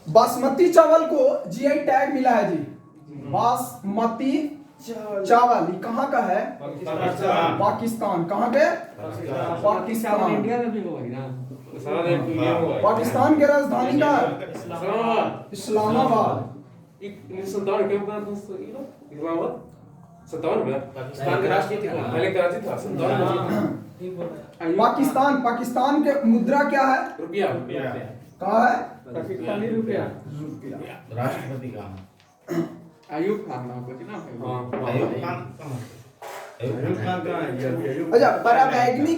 बासमती चावल को GI tag मिला है जी। बासमती चावल ये कहाँ का है? पाकिस्तान। कहाँ पे? पाकिस्तान। इंडिया में भी होगा ना, पाकिस्तान की राजधानी का इस्लामाबाद। संतावन क्या बना दोस्तों? इस्लामाबाद 57 में पाकिस्तान का राष्ट्रीय थी, पहले कराची था 57 में। पाकिस्तान के मुद्रा क्या है? रुपया। कहाँ है? पाकिस्तानी रुपया। राष्ट्रपति का आयुब खान नाम कुछ ना आयुब खान अच्छा, पराबैंगनी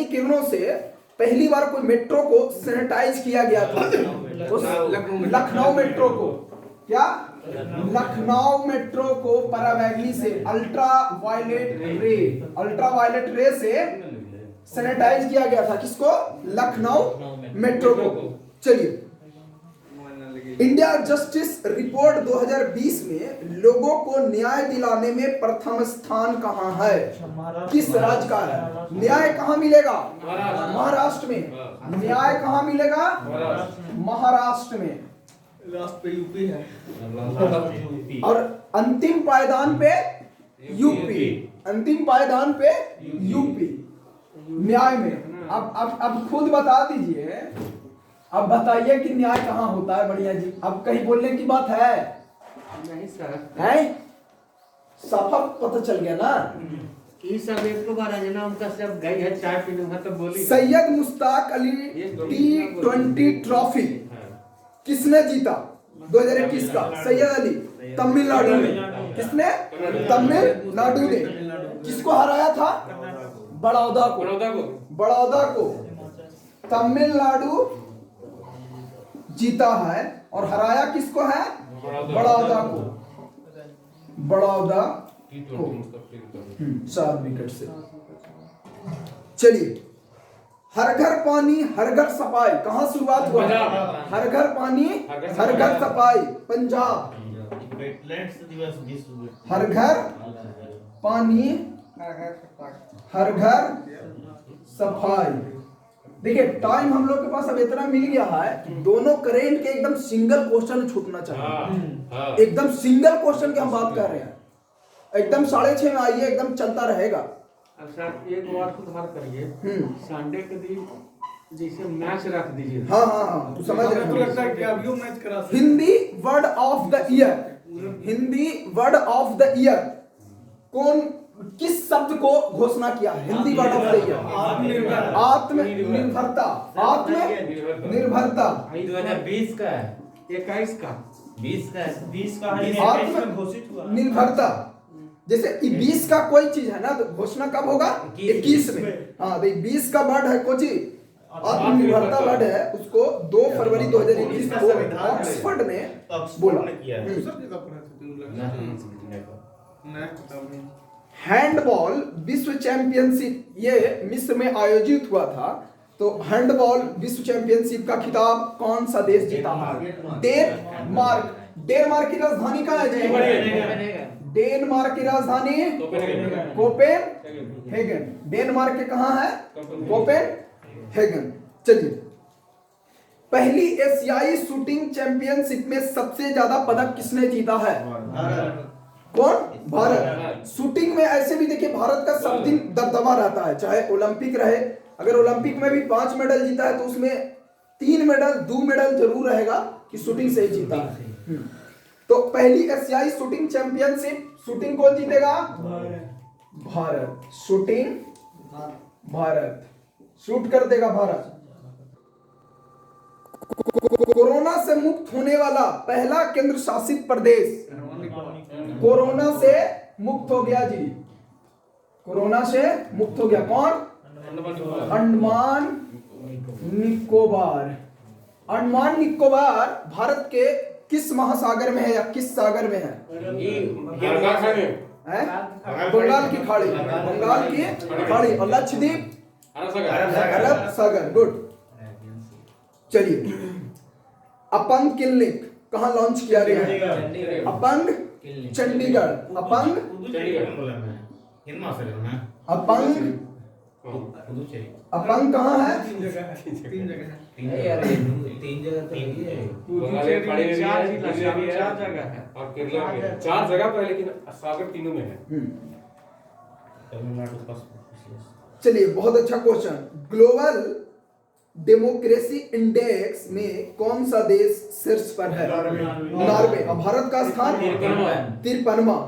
किरणों से पहली बार कोई मेट्रो को सैनिटाइज किया गया था। तो लखनऊ मेट्रो को क्या? लखनऊ मेट्रो को पराबैंगनी से अल्ट्रा वायलेट रे से सैनिटाइज किया गया था। किसको? लखनऊ मेट्रो को। चलिए, इंडिया जस्टिस रिपोर्ट 2020 में लोगों को न्याय दिलाने में प्रथम स्थान कहां है? किस राज्य का है? न्याय कहां मिलेगा? महाराष्ट्र में। न्याय कहां मिलेगा? महाराष्ट्र में। राष्ट्र यूपी है और अंतिम पायदान पे यूपी। अंतिम पायदान पे यूपी न्याय में। अब खुद बता दीजिए, अब बताइए कि न्याय कहाँ होता है? बढ़िया जी, अब कहीं बोलने की बात है? नहीं सर है साफा पता चल गया ना। ये सब एक को बार है ना, उनका सब गई है चाय पीने में तो बोली। सैयद मुश्ताक अली T20 ट्रॉफी किसने जीता 2021 का? सैयद अली, तमिलनाडु में। किसने? तमिलनाडु ने। किसको हराया था? बड़ौदा को तमिलनाडु जीता है। और हराया किसको है? बड़ौदा को। 7 विकेट से। चलिए, हर घर पानी हर घर सफाई कहाँ शुरुआत हुआ? हर घर पानी हर घर सफाई पंजाब। हर घर पानी हर घर सफाई। देखिए, टाइम हम लोग के पास अब इतना मिल गया है कि दोनों करेंट के एकदम सिंगल क्वेश्चन छूटना चाहिए। एकदम सिंगल क्वेश्चन की हम बात कर रहे हैं। एकदम 6:30 में आइए, एकदम चलता रहेगा। अच्छा, एक बार सुधार करिए। संडे के दिन जैसे मैच रख दीजिए। हाँ, तू समझ रहे तो लगता है कि अभी मैच करा सकते। Hindi word of the year. Hindi word of the year कौन, किस शब्द को घोषणा किया? Hindi word of the year आत्मनिर्भरता। आत्मनिर्भरता 2020 का है, 21 का 20 का आत्मनिर्भरता। जैसे 20 का कोई चीज है ना, तो घोषणा कब होगा? 21 में। हाँ, तो 20 का वर्ड है कोची आत्मनिर्भरता वर्ड है, उसको 2 फरवरी 2021 को ऑक्सफोर्ड में बोला। हैंडबॉल विश्व चैंपियनशिप ये मिस्र में आयोजित हुआ था। तो हैंडबॉल विश्व चैंपियनशिप का खिताब कौन सा देश जीता है? डेनमार्क। डेनमार्क की राजधानी कहाँ है जी? डेनमार्क की राजधानी कोपेनहेगन। डेनमार्क के कहाँ है? कोपेनहेगन। चलिए, पहली एशियाई शूटिंग चैंपियनशिप में सबसे ज्यादा पदक किसने जीता है? कौन? भारत। शूटिंग में ऐसे भी देखिए, भारत का सब दिन दबदबा रहता है, चाहे ओलंपिक रहे। अगर ओलंपिक में भी 5 मेडल जीता है तो उसमें 2 मेडल जरूर रहेगा कि शूटिंग से ही जीता है। तो पहली एशियाई शूटिंग चैंपियनशिप शूटिंग कौन जीतेगा? भारत। शूटिंग भारत शूट कर देगा भारत। कोरोना से मुक्त होने वाला पहला केंद्र शासित प्रदेश। कोरोना से मुक्त हो गया जी। कोरोना से मुक्त हो गया कौन? अंडमान निकोबार। अंडमान निकोबार भारत के किस महासागर में है या किस सागर में है? बंगाल की खाड़ी। बंगाल की खाड़ी। और लक्षद्वीप अरब सागर। गुड। चलिए, अपंग क्लिनिक कहाँ लॉन्च किया गया है? अपंग चंडीगढ़। अपंग पुदुचेरी अपंग कहाँ है? तीन यार तीन जगह तो ये है बंगाल में पड़े चार हुए जिला हैं, चार जगह है। और केरला में है। 4 जगह पर है, लेकिन सागर तीनों में है। तमिलनाडु का चलिए, बहुत अच्छा क्वेश्चन। ग्लोबल डेमोक्रेसी इंडेक्स में कौन सा देश शीर्ष पर है? नॉर्वे। और भारत का स्थान 53वां।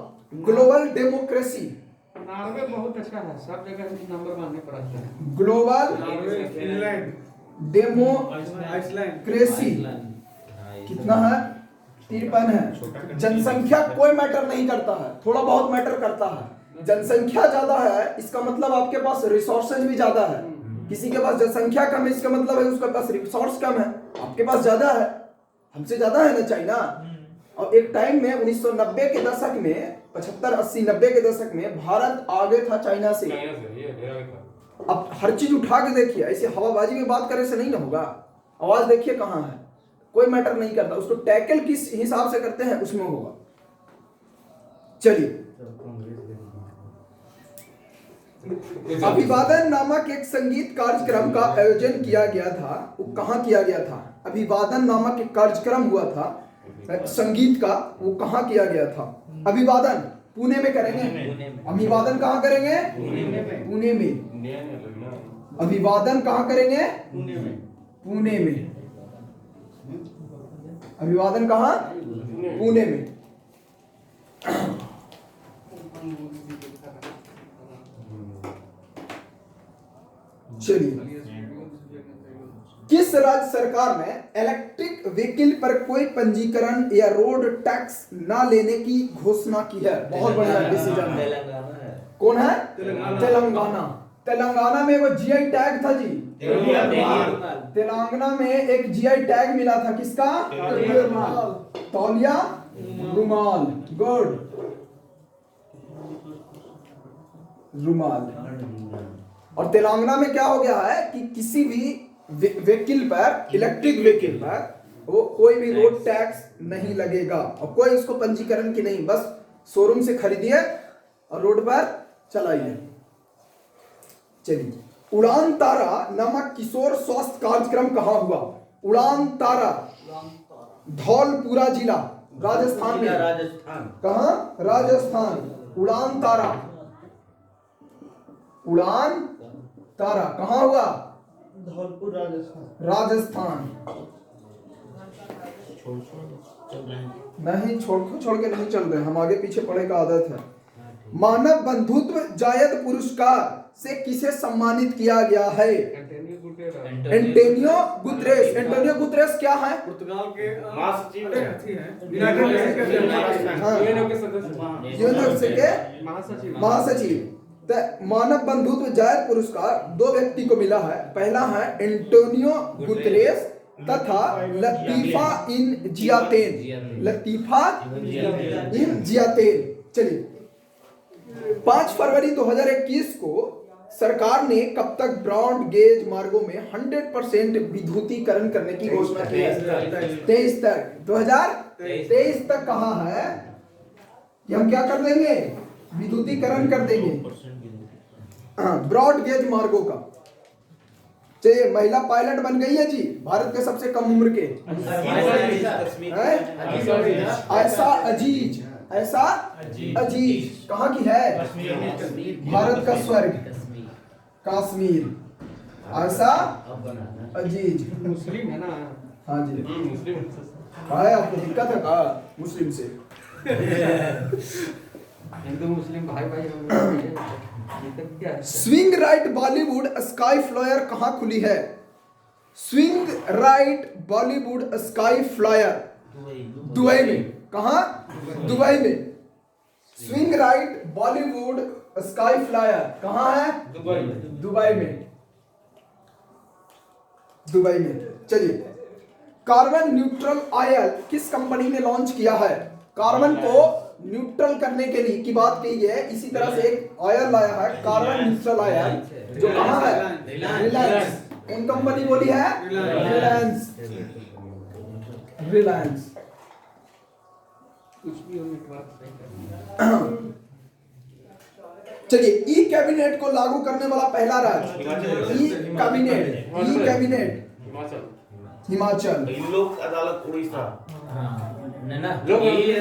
ग्लोबल डेमोक्रेसी, नॉर्वे बहुत अच्छा है, सब जगह नंबर 1 पर आता है। ग्लोबल फिनलैंड, डेमोक्रेसी कितना है? 53 है। जनसंख्या कोई मैटर नहीं करता है, थोड़ा बहुत मैटर करता है। जनसंख्या ज्यादा है इसका मतलब आपके पास रिसोर्सेज भी ज्यादा है। किसी के पास जनसंख्या कम है इसका मतलब है उसके पास रिसोर्स कम है। आपके पास ज्यादा है, हमसे ज्यादा है ना चाइना। और एक टाइम में 1990 के दशक में 75, 80, 90 के दशक में भारत आगे था चाइना से। चाइना से ये मेरा भी था। अब हर चीज उठा के देखिए, ऐसे हवाबाजी में बात करने से नहीं ना होगा। आवाज देखिए कहाँ है, कोई मैटर नहीं करता, उसको टैकल किस हिसाब से करते हैं उसमें होगा। चलिए, अभिवादन नामक एक संगीत कार्यक्रम का आयोजन किया गया था, वो कहाँ किया गया था? अभिवादन नामक एक कार्यक्रम हुआ था संगीत का, वो कहाँ किया गया था? अभिवादन पुणे में करेंगे। अभिवादन कहाँ करेंगे? पुणे में। अभिवादन कहाँ करेंगे? पुणे में। अभिवादन कहाँ? पुणे में। चलिए, किस राज्य सरकार ने इलेक्ट्रिक व्हीकल पर कोई पंजीकरण या रोड टैक्स ना लेने की घोषणा की है? बहुत बढ़िया डिसीजन है। कौन है? तेलंगाना। तेलंगाना में वो जीआई टैग था जी। तेलंगाना में एक जीआई टैग मिला था, किसका? तौलिया रुमाल। गुड, रुमाल। और तेलंगाना में क्या हो गया है कि किसी भी व्हीकल पर, इलेक्ट्रिक व्हीकल पर वो कोई भी रोड टैक्स नहीं लगेगा और कोई उसको पंजीकरण की नहीं, बस शोरूम से खरीदिए और रोड पर चलाइए। चलिए, उड़ान तारा नामक किशोर स्वास्थ्य कार्यक्रम कहाँ हुआ? उड़ान तारा, धौलपुरा जिला, राजस्थान में। कहाँ? राजस्थान। उड़ान तारा, उड़ान तारा कहाँ हुआ? धौलपुर, राजस्थान। राजस्थान। नहीं, छोड़ के नहीं चल रहे, हम आगे पीछे पढ़े का आदत है। मानव बंधुत्व जायद पुरस्कार से किसे सम्मानित किया गया है? Antonio Guterres. एंटोनियो गुतरेस क्या है? पुर्तगाल के महासचिव यूएनओ के महासचिव। मानव बंधुत्व जायद पुरस्कार 2 व्यक्ति को मिला है। पहला है एंटोनियो गुतरेस तथा लतीफा इन जियातेन। लतीफा इन जियातेन। चलिए, 5 फरवरी 2021 को सरकार ने कब तक ब्रॉड गेज मार्गों में 100% विद्युतीकरण करने की घोषणा की है? 23 तक। 2023 तक कहा है कि हम क्या कर देंगे? विद्युतीकरण कर देंगे ब्रॉड गेज मार्गों का। चलिए, महिला पायलट बन गई है जी, भारत के सबसे कम उम्र के। ऐसा अजीज, ऐसा अजीज कहाँ की है? भारत का स्वर्ग कश्मीर। ऐसा अजीज मुस्लिम है ना? हाँ जी। मुस्लिम है, आपको दिक्कत है का मुस्लिम से? हिंदू मुस्लिम भाई भाई हम लोग ये तक क्या है? Swing right Bollywood sky flyer कहाँ खुली है? Swing right Bollywood sky flyer Dubai में। कहाँ? दुबई में। Swing right Bollywood sky flyer कहाँ है? दुबई में। दुबई में। दुबई में। चलिए, कार्बन न्यूट्रल ऑयल किस कंपनी ने लॉन्च किया है? कार्बन को न्यूट्रल करने के लिए की बात की है, इसी तरह से एक ऑयल लाया है कार्बन न्यूट्रल ऑयल, जो कहाँ है? रिलायंस। कौन कंपनी बोली है? रिलायंस। रिलायंस। कुछ भी होने के बाद चलिए, ई कैबिनेट को लागू करने वाला पहला राज्य, e cabinet, e cabinet Himachal. Himachal. लोक अदालत उड़ीसा। लोग ये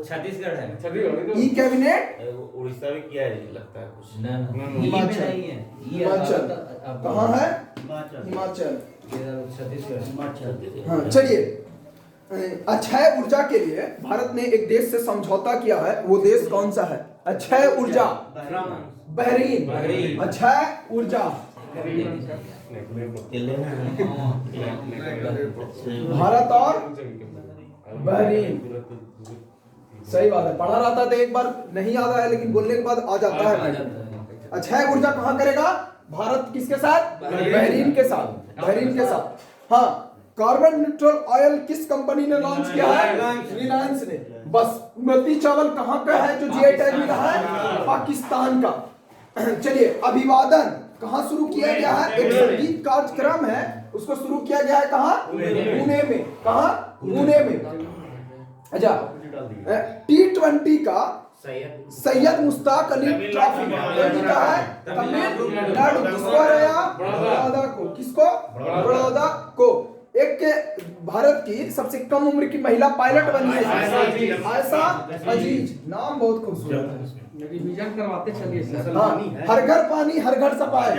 छत्तीसगढ़ है। छत्तीसगढ़। ई कैबिनेट उड़ीसा में किया है लगता है कुछ। हिमाचल। हिमाचल कहाँ है? हिमाचल। छत्तीसगढ़। हाँ, चलिए, अक्षय ऊर्जा के लिए भारत ने एक देश से समझौता किया है, वो देश कौन सा है? अक्षय ऊर्जा, बहरीन। अक्षय ऊर्जा, भारत और बहरीन। सही बात है, पढ़ा रहता था एक बार, नहीं याद आया, लेकिन बोलने के बाद आ जाता है। अक्षय ऊर्जा कहाँ करेगा? भारत किसके साथ? बहरीन के साथ। बहरीन के साथ। हाँ, कार्बन न्यूट्रल ऑयल किस कंपनी ने लॉन्च किया है? रिलायंस ने। बासमती चावल कहाँ का है जो जीआई टैग मिला है? पाकिस्तान का। चलिए, अभिवादन कहाँ शुरू किया गया है? एक संगीत कार्यक्रम है, उसको शुरू किया गया है कहाँ? पुणे में। कहाँ? पुणे में। अच्छा, T20 का सैयद मुश्ताक अली ट्रॉफी जीता है तमिलनाडु। किसको हराया? बड़ौदा को। किसको? बड़ौदा को। एक के भारत की सबसे कम उम्र की महिला पायलट बनी है आयशा अजीज। नाम बहुत खूबसूरत है। रिवीजन करवाते चलिए सर। हाँ, हर घर पानी हर घर सफाई।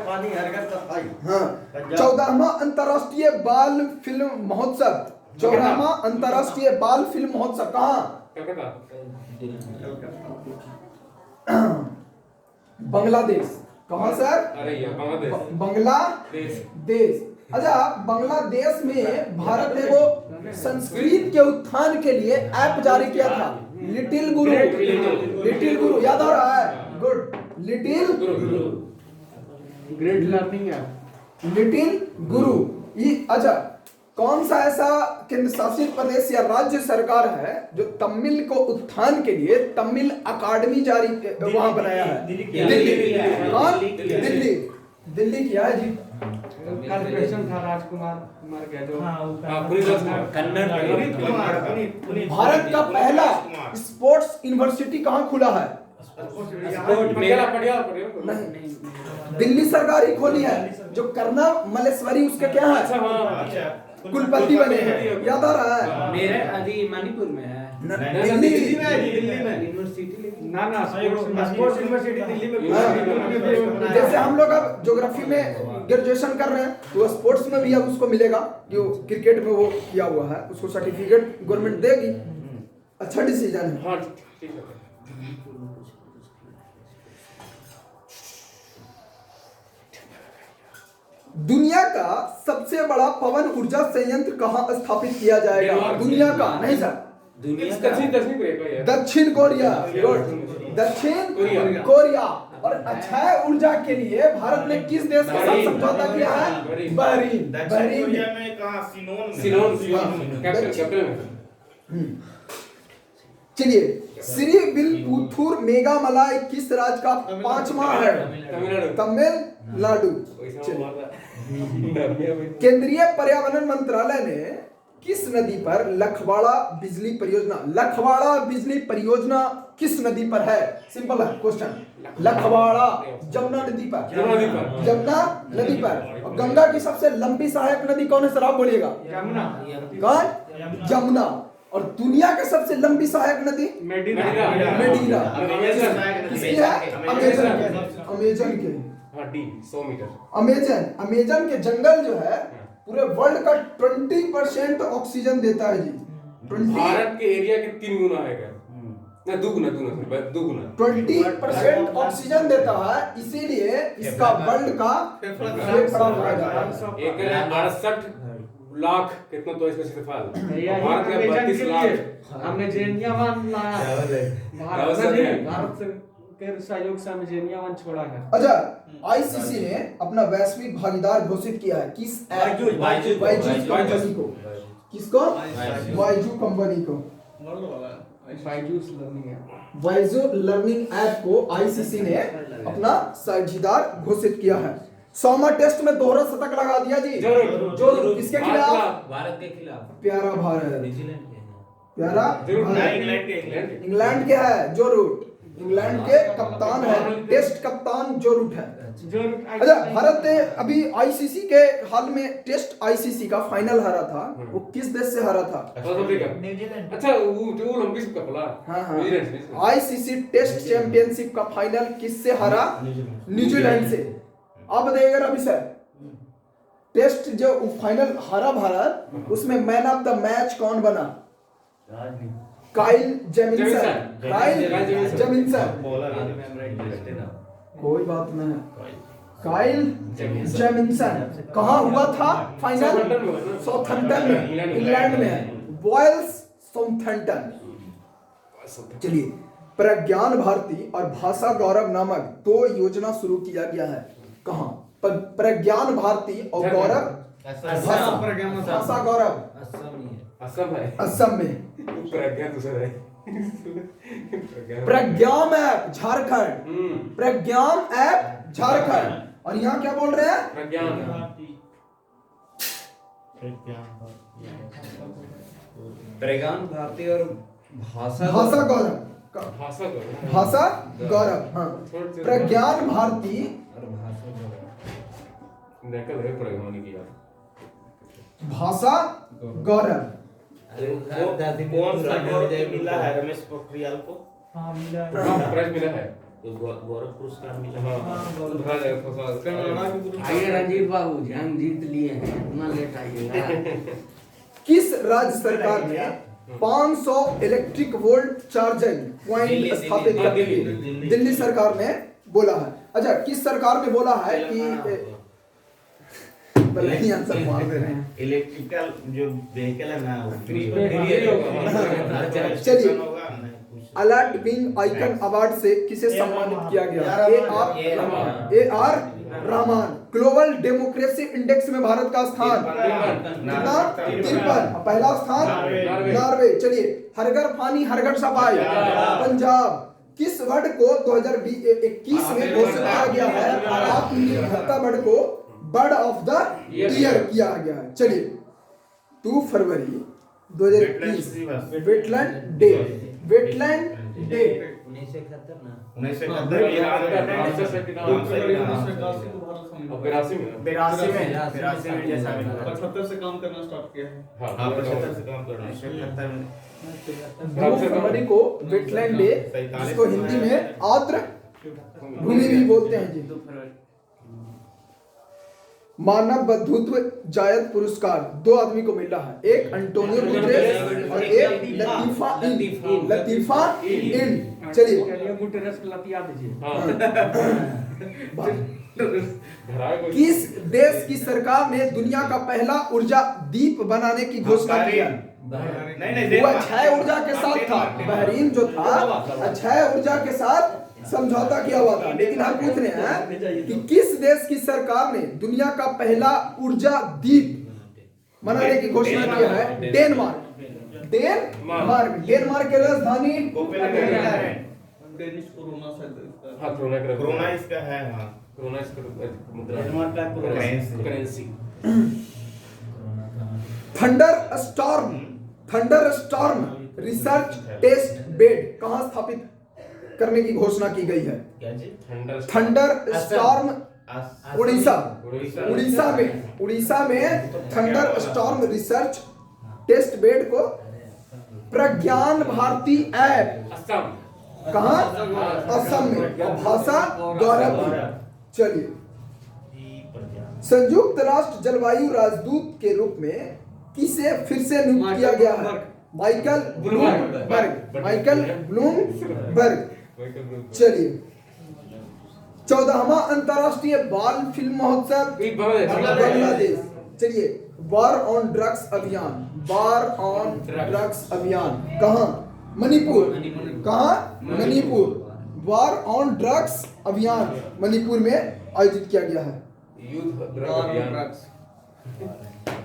पानी हर घर सफाई। हाँ, 14वां अंतर्राष्ट्रीय बाल फिल्म महोत्सव, 14वां अंतर्राष्ट्रीय बाल फिल्म महोत्सव कहाँ? बांग्लादेश। कहाँ सर? अरे यार, बांग्लादेश। बांग्लादेश। अच्छा, बांग्लादेश में भारत ने वो संस्कृत के उत्थान के लिए ऐप जारी किया था, लिटिल गुरु। लिटिल गुरु याद आ रहा है? गुड। लिटिल गुरु, ग्रेट लर्निंग है। लिटिल गुरु। ये अच्छा, कौन सा ऐसा केंद्र शासित प्रदेश या राज्य सरकार है जो तमिल को उत्थान के लिए तमिल अकादमी जारी वहां बनाया है? दिल्ली। दिल्ली। दिल्ली किया है जी। कल क्वेश्चन था राजकुमार कुमार का जो कन्नड़। भारत का पहला स्पोर्ट्स यूनिवर्सिटी कहाँ खुला है? नहीं, दिल्ली सरकार ही खोली है। जो करना मलेश्वरी उसके क्या है? कुलपति बने हैं। याद आ रहा है? मेरे अभी मणिपुर में है। दिल्ली यूनिवर्सिटी। ना स्पोर्ट्स यूनिवर्सिटी दिल्ली में। जैसे हम लोग अब ज्योग्राफी में ग्रेजुएशन कर रहे हैं, तो स्पोर्ट्स में भी अब उसको मिलेगा कि वो क्रिकेट में वो किया हुआ है, उसको सर्टिफिकेट गवर्नमेंट देगी। अच्छा डिसीजन है। हाँ, ठीक है। दुनिया का सबसे बड़ा पवन ऊर्जा संयंत्र कहाँ स्थापित किया जाएगा? दुनिया का नहीं सर, दुनिया का दक्षिण कोरिया का यार। दक्षिण कोरिया। दक्षिण कोरिया। और अक्षय ऊर्जा के लिए भारत ने किस देश के साथ समझौता किया है? बहरीन। बहरीन में कहाँ? सिलोन कैपिटल में। चलिए, श्री विल्लपुथुर मेघामलय किस राज्य का 5वां है? तमिलनाडु। केंद्रीय पर्यावरण मंत्रालय ने किस नदी पर लखवाड़ा बिजली परियोजना किस नदी पर है? सिंपल है क्वेश्चन। लखवाड़ा जमुना नदी पर। जमुना नदी पर। और गंगा की सबसे लंबी सहायक नदी कौन है सर? आप बोलिएगा। कौन? जमुना। और दुनिया की सबसे लंबी सहायक नदी? मेडिना। किसकी है? अमेजन के। 100 मीटर। अमेजन के जंगल जो है पूरे वर्ल्ड का 20% ऑक्सीजन देता है जी। 20 के एरिया के 3 गुना है क्या? ना दुगुना 20% ऑक्सीजन देता है, इसीलिए इसका वर्ल्ड का फेफड़ा कहा जाता है। 68 लाख कितना तो इसका क्षेत्रफल। भारत का 32 लाख। अमेजनिया वन लाया भारत से के सहयोग से अमेजनिया वन छोड़ा है। अच्छा, आईसीसी ने अपना वैश्विक भागीदार घोषित किया है किस बायजू कंपनी को? किसको? बायजू कंपनी को। बायजू लर्निंग ऐप को आईसीसी ने अपना साझेदार घोषित किया है। 100वां टेस्ट में दोहरा शतक लगा दिया जी। जो किसके खिलाफ? भारत के खिलाफ। प्यारा भारत। न्यूजीलैंड के। प्यारा इंग्लैंड इंग्लैंड के है जो रूट, इंग्लैंड के कप्तान है, टेस्ट कप्तान जो रूट है। अच्छा, भारत ने अभी आईसीसी के हाल में टेस्ट आईसीसी का फाइनल हारा था, वो किस देश से हारा था? South Africa. न्यूजीलैंड। अच्छा वो लंबी सब का बोला। हाँ न्यूजीलैंड से। आईसीसी टेस्ट चैंपियनशिप का फाइनल किससे हारा? न्यूजीलैंड से। अब देखिए रवि सर, टेस्ट जो फाइनल हारा भारत, उसमें मैन ऑफ द मैच कौन बना? Kyle Jameson. काइल जेमिसन, कोई बात नहीं है। Kyle Jameson. कहाँ हुआ था फाइनल? साउथहैम्पटन में, इंग्लैंड में है, बॉयल्स साउथहैम्पटन। चलिए, प्रज्ञान भारती और भाषा गौरव नामक 2 योजना शुरू किया गया है। कहाँ? प्रज्ञान भारती और गौरव भाषा गौरव असम है। असम में। प्रज्ञा दूसरा है। प्रज्ञान ऐप झारखंड, प्रज्ञान ऐप झारखंड। और यहाँ क्या बोल रहे हैं? प्रज्ञान। प्रज्ञान भारती और भाषा गौरव, भाषा को। भाषा गौरव, हाँ। प्रज्ञान भारती और भाषा नकल है प्रज्ञान की यार। भाषा गौरव। कौन सा गौरव मिला है रमेश पोखरियाल को? प्राइज मिला है। तो गौरव पुरस्कार मिला। आइए रंजीत बाबू जी, हम जीत लिए हैं, इतना लेट आइएगा। किस राज्य सरकार ने 500 इलेक्ट्रिक वोल्ट चार्जिंग पॉइंट स्थापित करने के लिए? दिल्ली सरकार ने बोला है। अच्छा, किस सरकार ने बोला है कि आंसर मार दे रहे हैं। इलेक्ट्रिकल जो व्हीकल है ना, चलिए, अलर्ट विंग आइकन अवार्ड से किसे सम्मानित किया गया? A R Rahman. Global democracy index में भारत का स्थान कितना? 53। पहला स्थान नॉर्वे। चलिए, हरघर पानी हरघर सफाई पंजाब किस वर्ड को 2021 में घोषित किया गया है? आत्मनिर्भरता वर्ड को बर्ड ऑफ द ईयर किया गया है। चलिए, 2 फरवरी 2021 वेटलैंड डे। वेटलैंड डे 1971 ना। 82 में। 75 से काम करना स्टार्ट किया है। हाँ, 75 से काम कर रहे हैं। 77 में 2 फरवरी को वेटलैंड डे, जिसको हिंदी में आर्द्र भूमि भी बोलते हैं जी। मानव बंधुत्व जायद पुरस्कार 2 आदमी को मिला है, एक अंटोनियो गुटेरेस और एक लतीफा इंड। चलिए, गुटेरेस को लतिया दीजिए। किस देश की सरकार ने दुनिया का पहला ऊर्जा द्वीप बनाने की घोषणा की है? नहीं, वो अक्षय ऊर्जा के साथ था। बहरीन जो था, अक्षय ऊर्जा के साथ समझौता किया हुआ था। लेकिन हम पूछ रहे हैं कि किस देश की सरकार ने दुनिया का पहला ऊर्जा द्वीप बनाने की घोषणा किया है? डेनमार्क। डेनमार्क की राजधानी डेनिश कोरोना शायद। हाँ, कोरोना इसका है। हाँ, कोरोना इसका मुद्रा। डेनमार्क का currency. Thunderstorm research test bed कहाँ स्थापित करने की घोषणा की गई है? थंडर स्टॉर्म उड़ीसा में thunderstorm research test bed को प्रज्ञान भारती ऐप कहाँ? असम में। भाषा गौरव। चलिए, संयुक्त राष्ट्र जलवायु राजदूत के रूप में किसे फिर से नियुक्त किया गया है? Michael Bloomberg. चलिए, 14वां अंतरराष्ट्रीय बाल फिल्म महोत्सव बांग्लादेश। चलिए, वार ऑन ड्रग्स अभियान कहाँ? मणिपुर। कहाँ? मणिपुर। वार ऑन ड्रग्स अभियान मणिपुर में आयोजित किया गया है।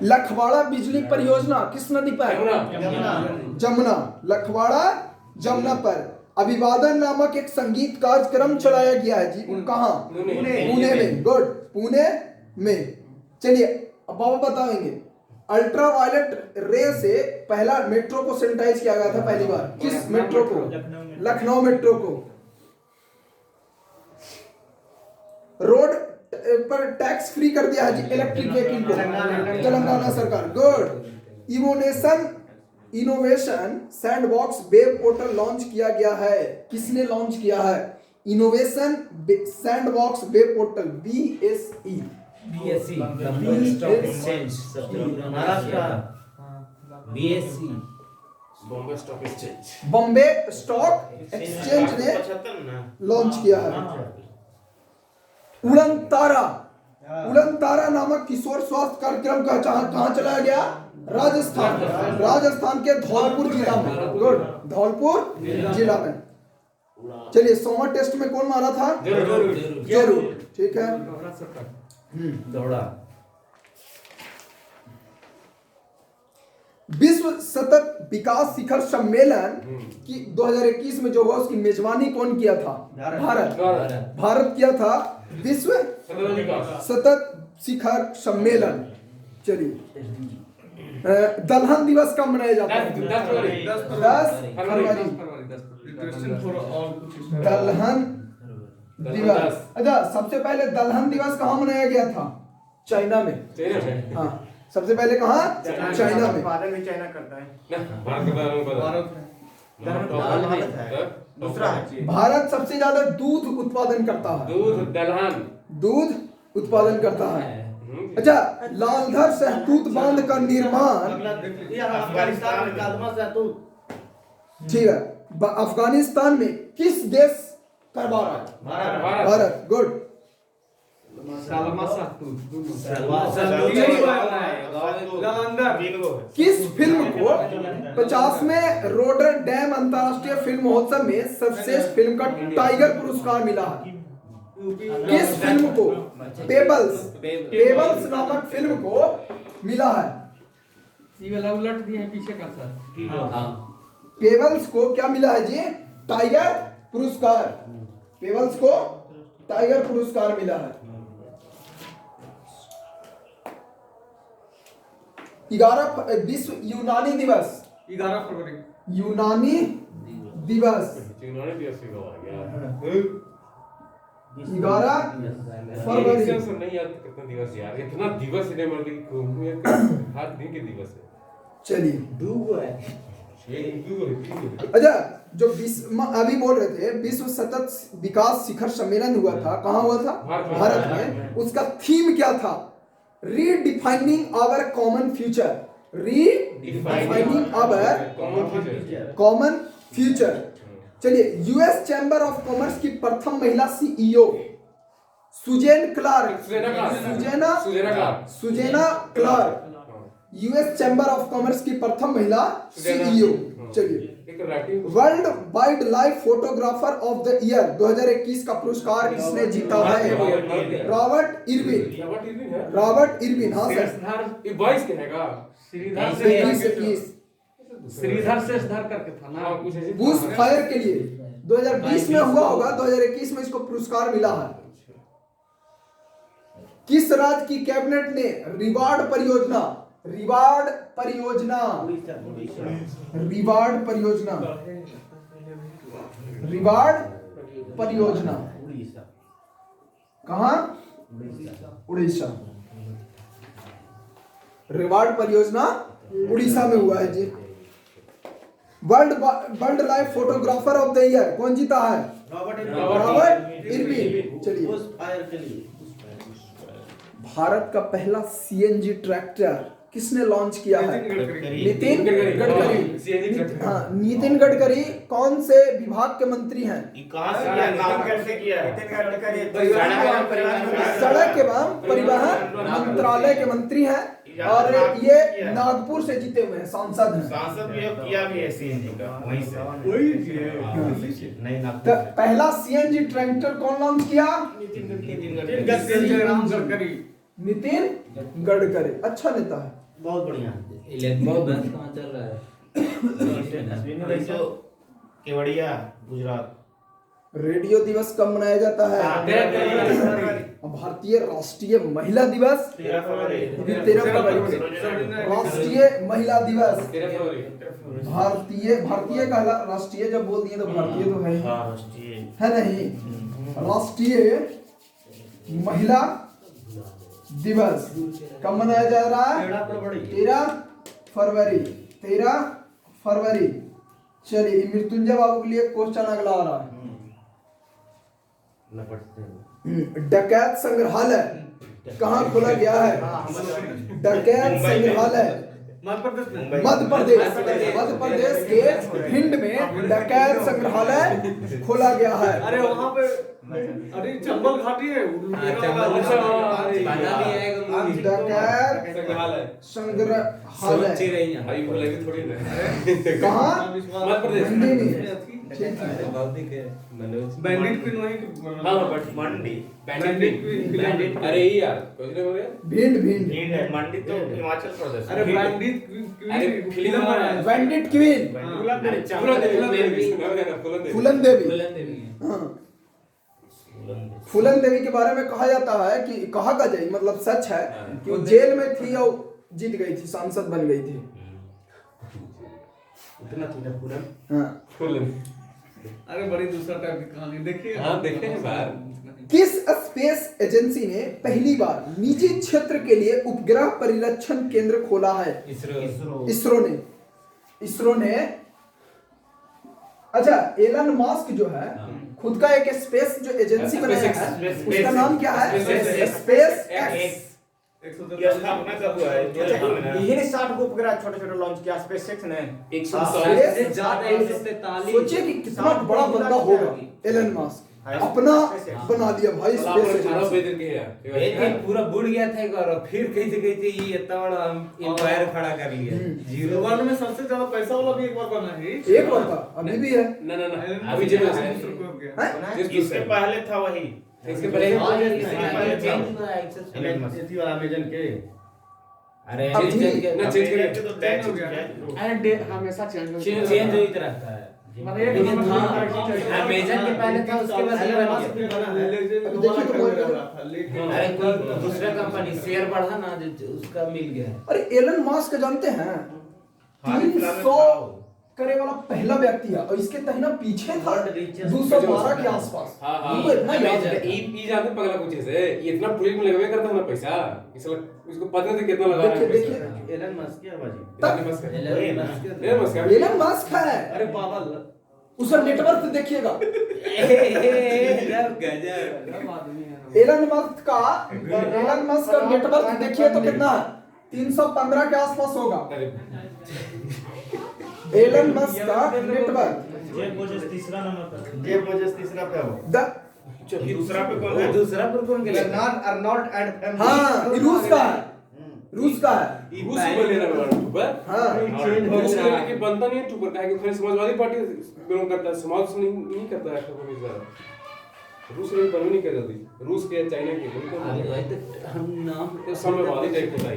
लखवाड़ा बिजली परियोजना किस नदी पर? जमुना। लखवाड़ा जमुना पर अभिवादन नामक एक संगीत कार्यक्रम चलाया गया है जी। कहाँ? पुणे में। गुड, पुणे में। चलिए, अब बाबा बताएंगे अल्ट्रावायलेट रे से पहला मेट्रो को सैनिटाइज किया गया था पहली बार? किस मेट्रो को? लखनऊ मेट्रो को। रोड पर टैक्स फ्री कर दिया है जी इलेक्ट्रिक व्हीकल को, तेलंगाना सरकार। Good. Innovation sandbox web portal launch किया गया है, किसने लॉन्च किया है? Innovation sandbox web portal BSE। BSE Bombay stock exchange Maharashtra. BSE Bombay stock exchange. Bombay stock exchange ने 75 ना लॉन्च किया है। उड़न तारा नामक किशोर स्वास्थ्य कार्यक्रम का कहाँ चलाया गया? राजस्थान। राजस्थान के धौलपुर जिला में। गुड, धौलपुर जिला में। चलिए 100वां टेस्ट में कौन मारा था? जरूर। ठीक है। दौड़ा। विश्व सतत विकास शिखर सम्मेलन की 2021 में जो हुआ उसकी मेजबानी कौन किया था? भारत किया था विश्व सतत शिखर सम्मेलन। चलिए, दलहन दिवस कब मनाया जाता है? 10 फरवरी। दलहन दिवस। अच्छा, सबसे पहले दलहन दिवस कहाँ मनाया गया था? चाइना में। हाँ, सबसे पहले कहाँ? चाइना में। उत्पादन भी चाइना करता है। भारत सबसे ज्यादा दूध उत्पादन करता है। दूध उत्पादन करता है। अच्छा, लालधर सहतूत बांध का निर्माण अफगानिस्तान का सहतूत। ठीक है, अफगानिस्तान में किस देश करवा रहा है? भारत। गुड। किस फिल्म को 50वें रोडर डैम अंतरराष्ट्रीय फिल्म महोत्सव में सर्वश्रेष्ठ फिल्म का टाइगर पुरस्कार मिला है? किस फिल्म को? पेबल्स नामक फिल्म को मिला है। ये वाला उलट दिया है पीछे का सर। पेबल्स को क्या मिला है जी? टाइगर पुरस्कार। पेबल्स को टाइगर पुरस्कार मिला है। 11 विश्व यूनानी दिवस। 11 फरवरी। यूनानी दिवस 11 फरवरी। नहीं याद कितना दिवस यार, इतना दिवस इन्हें मर गई हर दिन के दिवस है। चलिए, अच्छा, जो अभी बोल रहे थे विश्व सतत विकास शिखर सम्मेलन हुआ था, कहाँ हुआ था? भारत में। उसका थीम क्या था? Redefining our common future. Redefining our common future. चलिए, यूएस चैम्बर ऑफ कॉमर्स की प्रथम महिला CEO Suzanne Clark. US chamber of commerce की प्रथम महिला CEO। चलिए, world wildlife photographer of the year 2021 का पुरस्कार किसने जीता है? Robert Irwin. हाँ सर, ये 22 के हैगा। श्रीधर शेषधर करके था ना। बुश फायर के लिए 2020 में हुआ होगा, 2021 में इसको पुरस्कार मिला है। किस राज्य की कैबिनेट ने रिवार्ड परियोजना कहाँ? उड़ीसा। रिवार्ड परियोजना उड़ीसा में हुआ है जी। World life photographer of the year कौन जीता है? Robert Irwin. चलिए, भारत का पहला CNG ट्रैक्टर किसने लॉन्च किया है? नितिन गडकरी। हाँ, नितिन गडकरी कौन से विभाग के मंत्री हैं? सड़क एवं परिवहन मंत्रालय के मंत्री हैं, और ये नागपुर से जीते हुए हैं, सांसद हैं। तो पहला CNG ट्रैक्टर कौन लॉन्च किया? नितिन गडकरी। अच्छा नेता है, बहुत बढ़िया। कहाँ चल रहा है? केवड़िया गुजरात। रेडियो दिवस कब मनाया जाता है? 13 फरवरी। भारतीय राष्ट्रीय महिला दिवस 13 फरवरी 13 फरवरी राष्ट्रीय महिला दिवस 13 फरवरी भारतीय का राष्ट्रीय जब बोल दिए तो भारतीय तो है ही, हाँ राष्ट्रीय है नहीं। राष्ट्रीय महिला दिवस कब मनाया जा रहा है? 13 फरवरी 13 फरवरी। चलिए मृत्युंजय बाबू के लिए क्वेश्चन अगला आ रहा है। डकैत संग्रहालय कहाँ खोला गया है? डकैत संग्रहालय मध्य प्रदेश के भिंड में डकैत संग्रहालय खोला गया है। अरे वहाँ पे अरे चंबल घाटी है डकैत संग्रहालय भाई वो लगी थोड़ी ना कहाँ? मध्य प्रदेश भिंडी में। बैंडिट क्वीन वहीं हाँ बट मंडी बैंडिट अरे यार कुछ नहीं हो गया भिंड भिंड है मंडी तो हिमाचल प्रदेश अरे बैंडिट अरे फिल्म बना है बैंडिट क्वीन फूलन देवी। हाँ। फूलन देवी के बारे में कहा जाता है कि कहा का जाए मतलब सच है कि वो जेल में थी और जीत गई थी, सांसद बन गई थी। इतना थोड़ा फूलन हाँ। फूलन अरे बड़ी दूसरा टाइप की कहानी देखिए। हाँ देखे हैं बाहर। किस स्पेस एजेंसी ने पहली बार निजी क्षेत्र के लिए उपग्रह परिरक्षण केंद्र खोला है? इसरो ने अच्छा एलन मास्क जो है खुद का एक स्पेस जो एजेंसी बनाया है उसका नाम क्या है? Space x. ये स्थापना कब हुआ है? यही 60 को उपग्रह छोटे-छोटे लॉन्च किया स्पेसएक्स ने। 143 सोचिए कि कितना बड़ा बंदा होगा एलन मास्क, अपना बना दिया भाई स्पेस एजेंसी। एक दिन पूरा बुड़ गया था एक बार और फिर कैसे कैसे ये इतना बड़ा एम्पायर खड़ा कर लिया। जीरो वर्ल्ड में सबसे ज्यादा पैसा वाला भी एक बार बना है। एक बार था, अभी भी है। ना अभी जेल में है इसके पहले था वही इसके पहले अमेजन के अरे अब ना चेंज करेंगे तो बैच हो गया अरे हमेशा चेंज चेंज होता रहता है। लेकिन हाँ अमेजन के पहले था उसके बाद ये बन गया। अरे कोई दूसरा कंपनी शेयर बढ़ा ना उसका मिल गया। अरे एलन मास्क जानते हैं 300 करे वाला पहला व्यक्ति है और इसके तहना पीछे था 212 के आसपास। उनको इतना याद है। ई जानते पगला कुछ ऐसे ये इतना प्रोजेक्ट में लगवे करता है ना पैसा इसको पता नहीं कितना लगा रहा है। देखिए एलन मस्क है बाजी एलन मस्क एलन मास्क है। अरे पागल उसका नेटवर्क देखिएगा। एलन मस्क का नेटवर्क देखिए तो कितना है? 315 के आसपास होगा एलन मस्क का नेटवर्क। जेफ बेजोस तीसरा नंबर पर जेफ बेजोस तीसरा पे हो दूसरा पे कौन है? दूसरा पर कौन के अर्नोल्ड एंड हाँ रूस का है। रूस को ले रहा है ऊपर हाँ रूस के बनता नहीं है ऊपर का है कि फिर समाजवादी पार्टी बिलोंग करता है समाज से नहीं करता है रूस में बनने नहीं कर जल्दी रूस के चाइना के हम नाम साम्यवादी टाइप होता है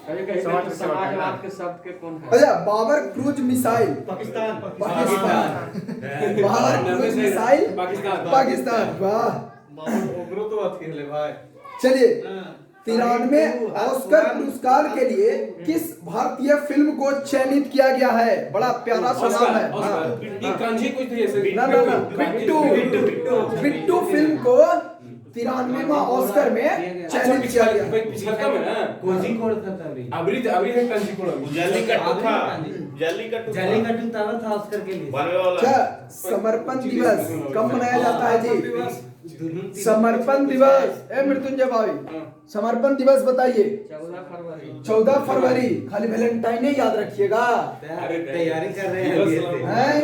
समाजवाद के शब्द के कौन है? अच्छा Babur cruise missile Pakistan Babur cruise missile Pakistan वाह। ओगरो तो बात खेले भाई। चलिए 93 ऑस्कर पुरस्कार के लिए किस भारतीय फिल्म को चयनित किया गया है? बड़ा प्यारा सा नाम है। कांजी कुछ थी ऐसे ना बिट्टू फिल्म को 93वां ऑस्कर में चयनित किया गया। पिछला का में ना कोझिकोड था तभी अभी है कांजी कोड जल्लीकट्टू था जल्लीकट्टू तब था ऑस्कर के लिए बनने वाला अच्छा समर्पण दिवस कब मनाया जाता है जी? समर्पण दिवस ए मृत्युंजय भाई समर्पण दिवस बताइए। 14 फरवरी खाली वैलेंटाइन ही याद रखिएगा। तैयारी कर रहे हैं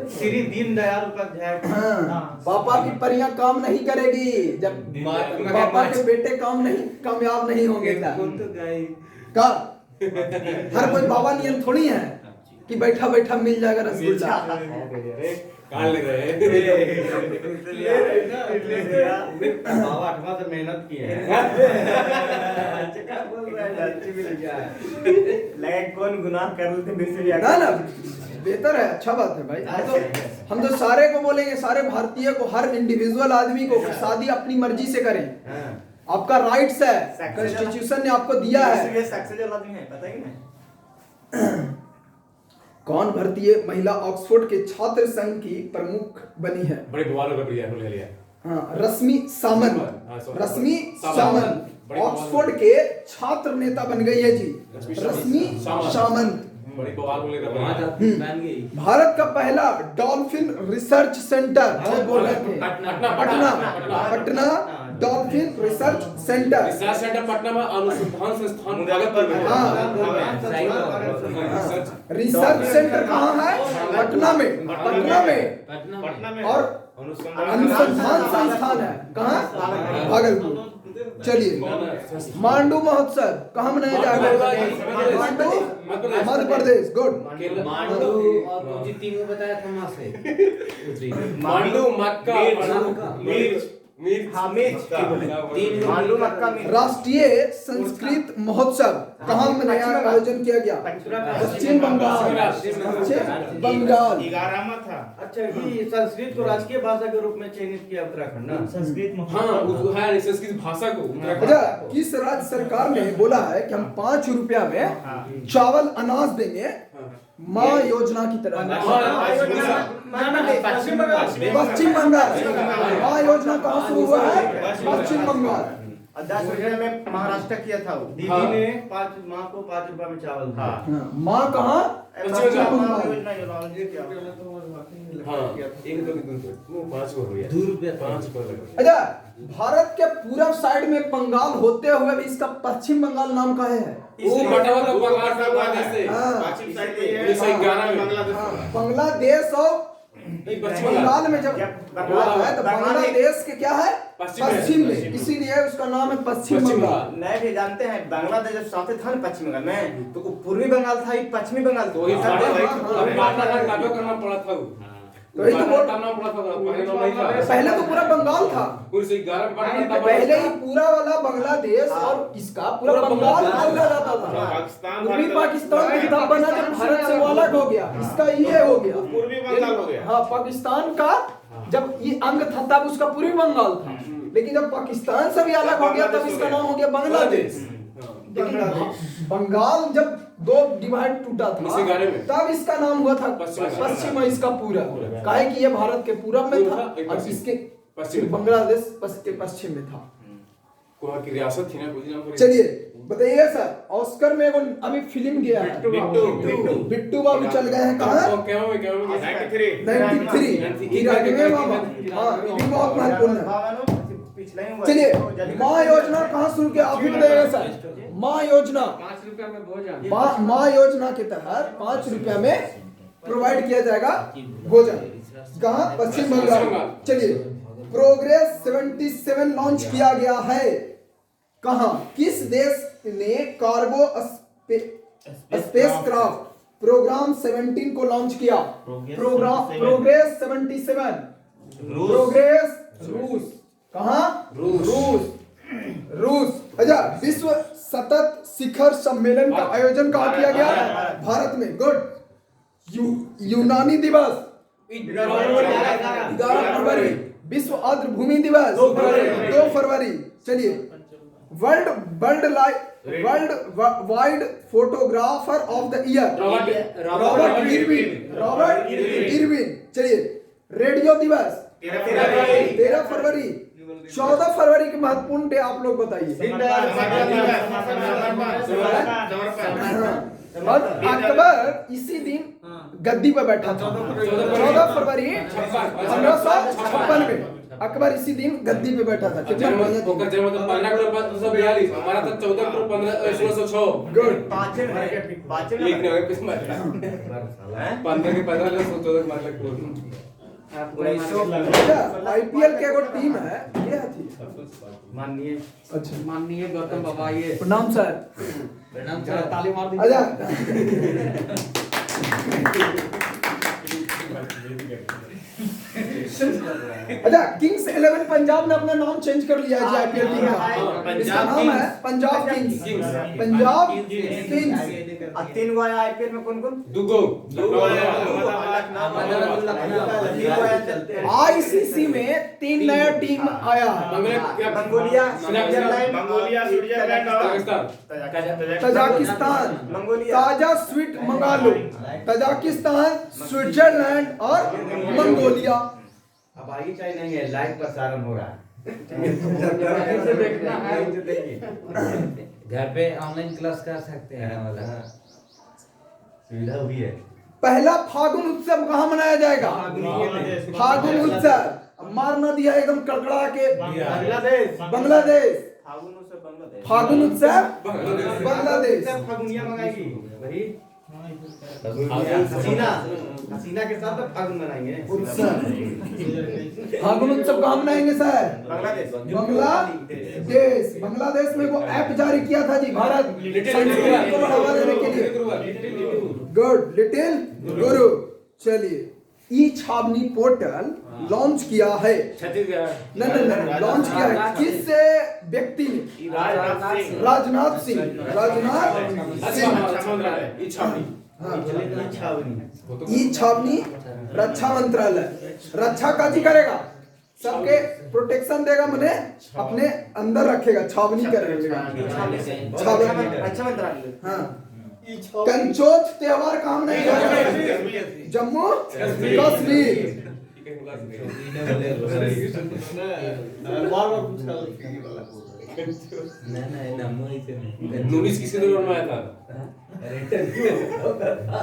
श्री दीनदयाल उपाध्याय। हाँ, पापा की परियां काम नहीं करेगी जब पापा के बेटे कामयाब नहीं होंगे। का हर कोई बाबा नियम थोड़ी है कि बैठा बैठा मिल जाएगा रसगुल्ला। काट ले रहे बाबा 8वां से मेहनत की है लगे कौन गुनाह कर लेते ना बेहतर है, अच्छा बात है भाई। हम तो सारे को बोलेंगे, सारे भारतीय को, हर इंडिविजुअल आदमी को कि शादी अपनी मर्जी से करें, आपका राइट्स है, कॉन्स्टिट्यूशन ने आपको दिया है। ये सक्सेसफुल आदमी है, पता है कि नहीं? कौन भारतीय महिला ऑक्सफोर्ड के छात्र संघ की प्रमुख बनी है? बड़े बवाल हो गया। हाँ, रश्मि सामंत। रश्मि सामंत ऑक्सफोर्ड के छात्र नेता बन गई है जी, रश्मि सामंत। बड़ी बवाल हो गया। भारत का पहला डॉल्फिन रिसर्च सेंटर, बोल रहे थे, Patna dolphin research centre. Research centre Patna में, अनुसंधान संस्थान भागलपुर में। रिसर्च सेंटर कहाँ है? पटना में। और अनुसंधान संस्थान है कहाँ? भागलपुर। चलिए, मांडू महोत्सव कहाँ मनाया जाएगा? मांडू मध्य प्रदेश। गुड। मांडू और मुझे तीनों बताया था वहां से। मांडू, मक्का, मांडू मक्का में। राष्ट्रीय संस्कृत महोत्सव कहाँ मनाया, आयोजन किया गया? पश्चिम बंगाल। पश्चिम बंगाल। 11 में था। अच्छा, ये संस्कृत को राजकीय भाषा के रूप में चयनित किया उत्तराखंड ना? संस्कृत में हाँ, संस्कृत भाषा को। अच्छा, किस राज्य सरकार ने बोला है कि हम 5 रुपया में चावल अनाज देंगे माँ योजना की तरह? पश्चिम बंगाल। माँ योजना कहाँ शुरू हुआ है? पश्चिम बंगाल। 10 रुपये में महाराष्ट्र किया था वो। दीदी ने 5 माँ को 5 रुपए में चावल दिया। हाँ, माँ कहाँ? पश्चिम बंगाल योजना ये किया। हाँ, 1 2 5 हो गया। 2 रुपया 5 रुपये। अच्छा, भारत के पूरब साइड में बंगाल होते हुए भी इसका पश्चिम बंगाल नाम काहे है? वो बटा हुआ था बंगाल का बांग्लादेश से। पश्चिम साइड में 1911 में बांग्लादेश और बंगाल में जब हुआ है तो बांग्लादेश के क्या है? पश्चिम में, इसीलिए उसका नाम है पश्चिम बंगाल। नहीं भी जानते हैं, बांग्लादेश जब साथे था ना पश्चिम बंगाल में, तो वो पूर्वी बंगाल था, ये पश्चिमी बंगाल था। वही करना पड़ा था। तो ये तो नाम पड़ा था, पहले नाम नहीं था। पहले तो पूरा बंगाल था, 1911 में पहले ही पूरा वाला बांग्लादेश और इसका पूरा बंगाल बोला जाता था। पाकिस्तान पूर्वी पाकिस्तान में तब बना जब भारत से वो अलग हो गया, इसका ये हो गया पूर्वी बंगाल हो गया। हाँ, पाकिस्तान का जब ये अंग था तब उसका पूर्वी बंगाल था, लेकिन जब पाकिस्तान से भी अलग हो गया तब इसका नाम हो गया बांग्लादेश। लेकिन बंगाल जब 2 डिवाइड टूटा था तब इसका नाम हुआ था पश्चिम, इसका पूरा, काहे कि ये भारत के पूरब में था और इसके बांग्लादेश के पश्चिम में था। की रियासत थी ना, कुछ नाम। चलिए बताइए सर, ऑस्कर में अभी फिल्म गया है, बिट्टू बाबू चल गए हैं कहाँ? 93 हाँ, ये भी बहुत महत्वपूर्ण है। चलिए, माँ योजना कहाँ शुरू किया? आप ही बताइएगा सर। माँ योजना 5 रुपया में भोजन। माँ योजना के तहत 5 रुपया में प्रोवाइड किया जाएगा भोजन, कहाँ? पश्चिम बंगाल। चलिए, प्रोग्रेस 77 लॉन्च किया गया है कहाँ? किस देश ने कार्गो स्पेसक्राफ्ट प्रोग्राम 17 को लॉन्च किया? प्रोग्रेस 77। प्रोग्रेस रूस, कहाँ? रूस। अच्छा, विश्व सतत शिखर सम्मेलन का आयोजन कहाँ किया गया? भारत में। गुड। यूनानी दिवस 11 फरवरी। विश्व आर्द्र भूमि दिवस 2 फरवरी। चलिए, world wide photographer of the year Robert Irwin. चलिए, रेडियो दिवस 13 फरवरी। 14 फरवरी के महत्वपूर्ण डे आप लोग बताइए। और अकबर इसी दिन गद्दी पर बैठा था। 14 फरवरी 1556 में अकबर इसी दिन गद्दी पे बैठा था। कितना बढ़िया दिन। 15 अक्टूबर 1542, हमारा था 14 अक्टूबर 1606। गुड। 5 एक नहीं होगा किस में 15 के 15 ले 14 मार लग आईपीएल के एगो टीम है, ये थी माननीय अच्छा माननीय गौतम बाबा, ये प्रणाम सर। प्रणाम जरा सर। ताली मार दीजिए। अच्छा, किंग्स 11 पंजाब ने अपना नाम चेंज कर लिया है जी आईपीएल टीम का। इसका नाम है पंजाब किंग्स। पंजाब किंग्स। तीन गो आया आईपीएल में कौन कौन? दुगो आईसीसी में 3 नया टीम आया है। मंगोलिया, स्विट्जरलैंड और तजाकिस्तान, ताजा स्वीट मंगालो, तजाकिस्तान, स्विट्जरलैंड और मंगोलिया। अब आगे चाहिए नहीं है, लाइव प्रसारण हो रहा है। से देखना है। घर पे ऑनलाइन क्लास कर सकते हैं वाला सुविधा भी है। पहला फागुन उत्सव कहाँ मनाया जाएगा? फागुन उत्सव। अब मार ना दिया एकदम कड़कड़ा के। बांग्लादेश। फागुन उत्सव बांग्लादेश। फागुनिया मंगाएगी वही हसीना के साथ फागुन मनाएंगे। फागुन उत्सव कहाँ मनाएंगे सर? बांग्लादेश। बांग्लादेश। बांग्लादेश में वो ऐप जारी किया था जी भारत संस्कृति को बढ़ावा देने के लिए। गुड, लिटिल गुरु। चलिए, ई छावनी पोर्टल लॉन्च किया है। छत्तीसगढ़ नहीं, लॉन्च किया है किस व्यक्ति ने? राजनाथ सिंह। ई छावनी रक्षा मंत्रालय रक्षा काजी करेगा, सबके प्रोटेक्शन देगा, मने अपने अंदर रखेगा, छावनी करेगा। अच्छा मंत्रालय। हाँ। कंचोच त्योहार कहाँ मनाया जाएगा? जम्मू कश्मीर। नूनीस किसी दौरान में आया था।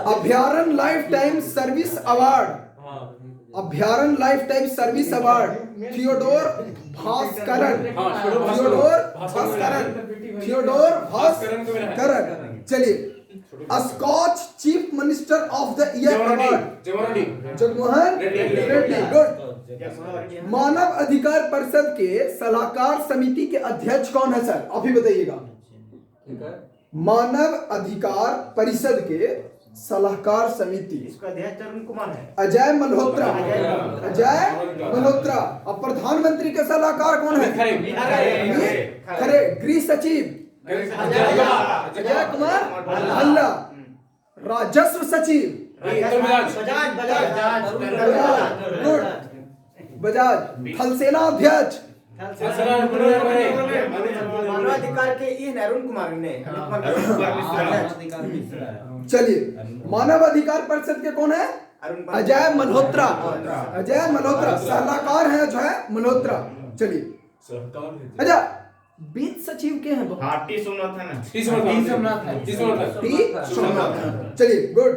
अभ्यारण लाइफ टाइम सर्विस अवार्ड। अभ्यारण lifetime service award Theodore Bhaskaran. चलिए, Skoch chief minister of the year award Jaganmohan Reddy. Good. मानव अधिकार परिषद के सलाहकार समिति के अध्यक्ष कौन है सर? अभी बताइएगा। मानव अधिकार परिषद के सलाहकार समिति इसका अध्यक्ष अरुण कुमार है। अजय मल्होत्रा। अब प्रधानमंत्री के सलाहकार कौन है? खरे। गृह सचिव अजय कुमार भल्ला। राजस्व सचिव बजाज। थल सेना अध्यक्ष मानवाधिकार के ये अरुण कुमार ने। चलिए, मानव अधिकार परिषद के कौन है? अजय मल्होत्रा। सलाहकार है जो है मल्होत्रा। चलिए, अच्छा, बीच सचिव के हैं? टी सोमनाथ है ना। टी सोमनाथ। चलिए, गुड।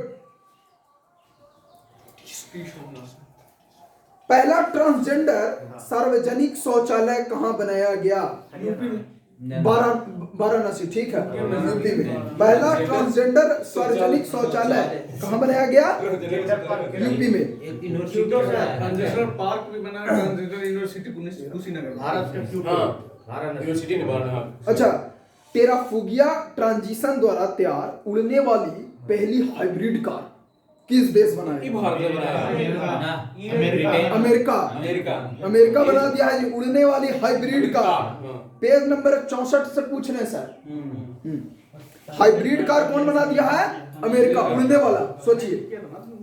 पहला ट्रांसजेंडर सार्वजनिक शौचालय कहाँ बनाया गया? वाराणसी। ठीक है, यूपी में। पहला ट्रांसजेंडर सार्वजनिक शौचालय कहाँ बनाया गया? यूपी में। ट्रांसजेंडर पार्क भी बना है, transgender university Kushinagar Bharat university ने बनाया। अच्छा, टेराफुगिया ट्रांजिशन द्वारा तैयार उड़ने वाली पहली हाइब्रिड कार किस देश बनाई? भारत ने बनाया। अमेरिका बना दिया है जी उड़ने वाली हाइब्रिड कार। पेज नंबर 64 से पूछ रहे हैं सर। हाइब्रिड कार कौन बना दिया है? अमेरिका। उड़ने वाला सोचिए।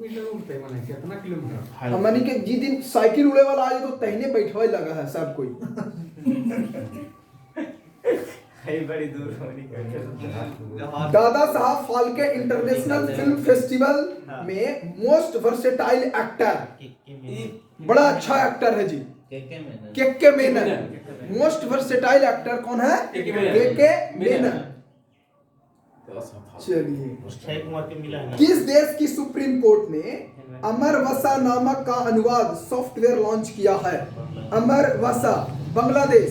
कितना किलोमीटर? हमनी के जी दिन साइकिल उड़े वाला आज तो तहने बैठवा लगा है सब कोई। बड़ी दूर Dada Saheb Phalke international film festival में मोस्ट वर्सेटाइल एक्टर, बड़ा अच्छा एक्टर है जी, के मेनन। मोस्ट वर्सेटाइल एक्टर कौन है? के मेनन। चलिए, किस देश की सुप्रीम कोर्ट ने अमर वसा नामक का अनुवाद सॉफ्टवेयर लॉन्च किया है? अमर वसा। बांग्लादेश।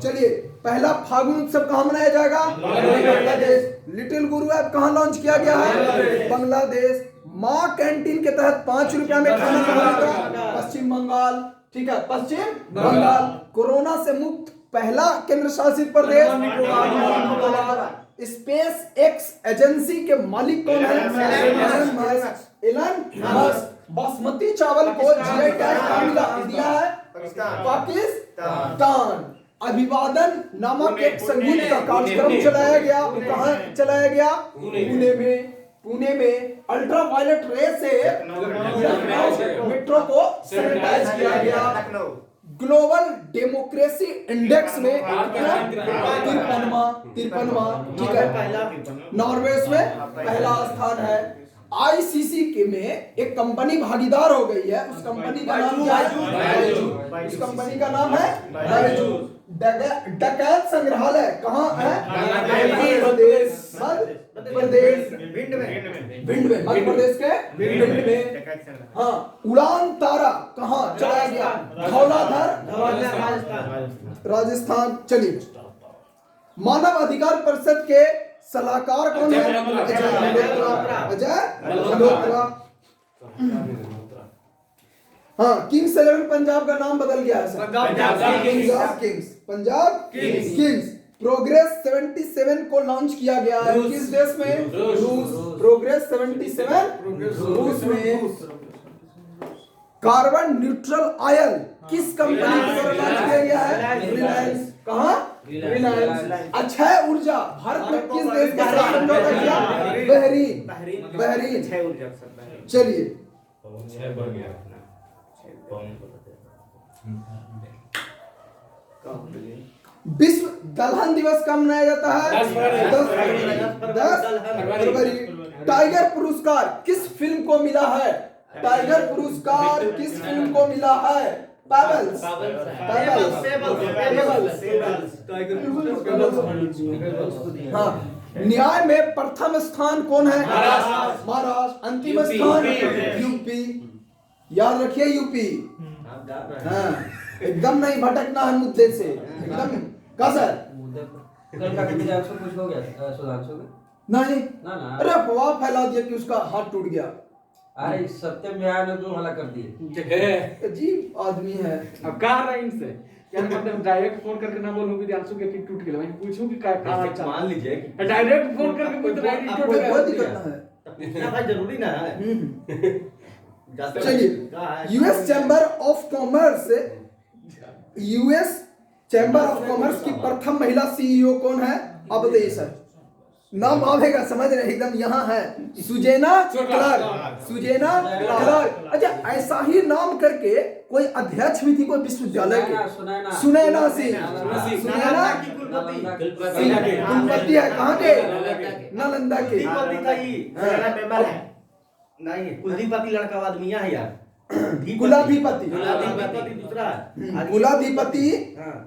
चलिए, पहला फागुन उत्सव कहाँ मनाया जाएगा? बांग्लादेश। लिटिल गुरु ऐप कहाँ लॉन्च किया गया है? बांग्लादेश। माँ कैंटीन के तहत 5 रुपया में खाना मिलेगा, पश्चिम बंगाल। ठीक है, पश्चिम बंगाल। कोरोना से मुक्त पहला केंद्र शासित प्रदेश स्पेस एक्स एजेंसी के मालिक कौन है? Elon Musk. बासमती चावल को जीआई टैग दिया है पाकिस्तान। अभिवादन नामक एक संगीत का कार्यक्रम चलाया गया, कहाँ चलाया गया? पुणे में अल्ट्रा वायलेट रे से मेट्रो को सैनिटाइज किया गया। ग्लोबल डेमोक्रेसी इंडेक्स में 53वां, ठीक है। नॉर्वे में पहला स्थान है। आईसीसी के में एक कंपनी भागीदार हो गई है, उस कंपनी का नाम क्या है? उस कंपनी का नाम है बायजू। डकैत संग्रहालय कहाँ है? मध्य प्रदेश, भिंड में, मध्य प्रदेश के भिंड में। हाँ, उड़ान तारा कहाँ चलाया गया? धौलाधर, राजस्थान। चलिए, मानव अधिकार परिषद के सलाहकार कौन है? अजय मल्होत्रा। हाँ, किंग्स 11 पंजाब का नाम बदल गया है सर। पंजाब किंग्स। प्रोग्रेस 77 को लॉन्च किया गया है किस देश में? रूस। प्रोग्रेस 77 रूस में। कार्बन न्यूट्रल ऑयल किस कंपनी द्वारा लॉन्च किया गया है? रिलायंस। कहाँ? रिलायंस। अक्षय ऊर्जा भारत में किस देश के साथ समझौता किया? बहरीन। चलिए, विश्व दलहन दिवस कब मनाया जाता है? 10 फरवरी। टाइगर पुरस्कार किस फिल्म को मिला है? टाइगर पुरस्कार किस फिल्म को मिला है? पेबल्स। हाँ, न्याय में प्रथम स्थान कौन है? महाराष्ट्र। अंतिम स्थान यूपी। याद रखिए यूपी। हाँ, एकदम नहीं भटकना है मुद्दे से, एकदम। का सर कल का कुछ हो गया सुधांशु में? नहीं ना। अरे अफवाह फैला दिया कि उसका हाथ टूट गया। अरे सत्यम न्याय ने तो हला कर दिए। अजीब आदमी है। अब कह रहा है इनसे क्या मतलब डायरेक्ट फोन करके ना बोलूं कि दियांशु के किक टूट गया, मैं पूछूं कि क्या मान लीजिए कि डायरेक्ट फोन करके कोई डायरेक्ट टूट गया, बहुत दिक्कत है ना भाई, जरूरी ना है। चलिए, यूएस चैम्बर ऑफ कॉमर्स की प्रथम महिला सीईओ कौन है? अब बताइए सर, नाम आवेगा समझ रहे एकदम। यहाँ है सुजेना क्लार्क। अच्छा, ऐसा ही नाम करके कोई अध्यक्ष भी थी कोई विश्वविद्यालय के? सुनैना सिंह कुलपति है। कहाँ के? नालंदा के। नहीं, कुलदीपति लड़का आदमी है यार। कुलाधिपति दूसरा कुलाधिपति था।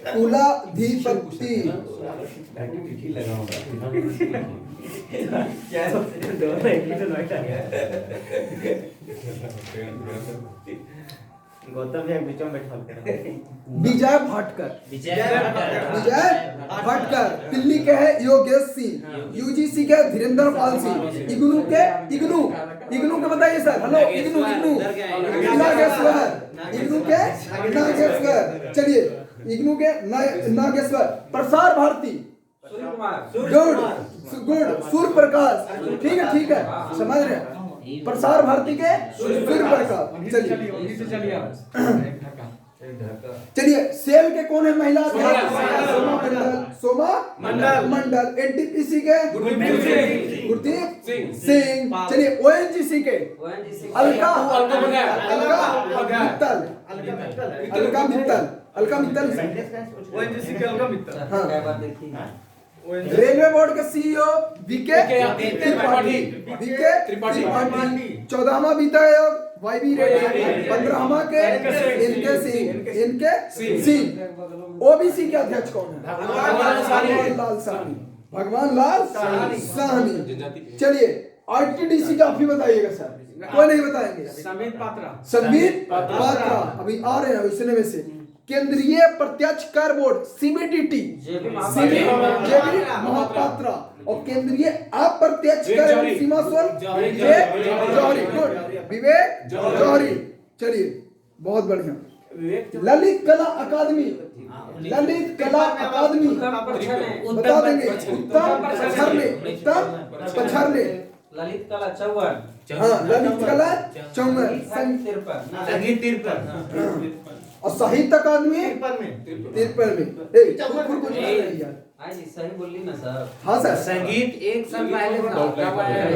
कुलाधिपति गौतम जी बीच में बैठा विजय भटकर। दिल्ली के है योगेश सिंह। यूजीसी के धीरेन्द्र पाल सिंह। इग्नू के बताइए सर। हेलो, इग्नू नागेश्वर। चलिए, इग्नू के नागेश्वर। प्रसार भारती गुड सूर्य प्रकाश। ठीक है समझ रहे हैं। प्रसार भारती के सूर्य प्रकाश। चलिए, सेल के कौन है महिला अध्यक्ष? सोमा मंडल। एनटीपीसी के गुरदीप सिंह। चलिए, ओएनजीसी के अलका मित्तल। रेलवे बोर्ड के सीईओ वीके त्रिपाठी। 14वां वित्त आयोग वाईबी रेड्डी। 15वां के इनके सिंह। ओबीसी के अध्यक्ष कौन है? भगवान लाल साहनी। चलिए, आरटीडीसी का आप ही बताइएगा सर, कोई नहीं बताएंगे। संबित पात्रा अभी आ रहे हैं इसने में से। केंद्रीय प्रत्यक्ष कर बोर्ड सीबीडीटी जेबी महापात्रा। और केंद्रीय अप्रत्यक्ष कर सीमा शुल्क विवेक जौहरी। चलिए, बहुत बढ़िया। ललित कला अकादमी बता देंगे। उत्तम पछरने। ललित कला 54, हाँ ललित कला 54, संगीत 53, संगीत 53, और साहित्य अकादमी 53 में। ए खुद कुछ नहीं यार। हाँ जी सही बोली ना सर। हाँ सर। संगीत एक साल पहले था, तब आया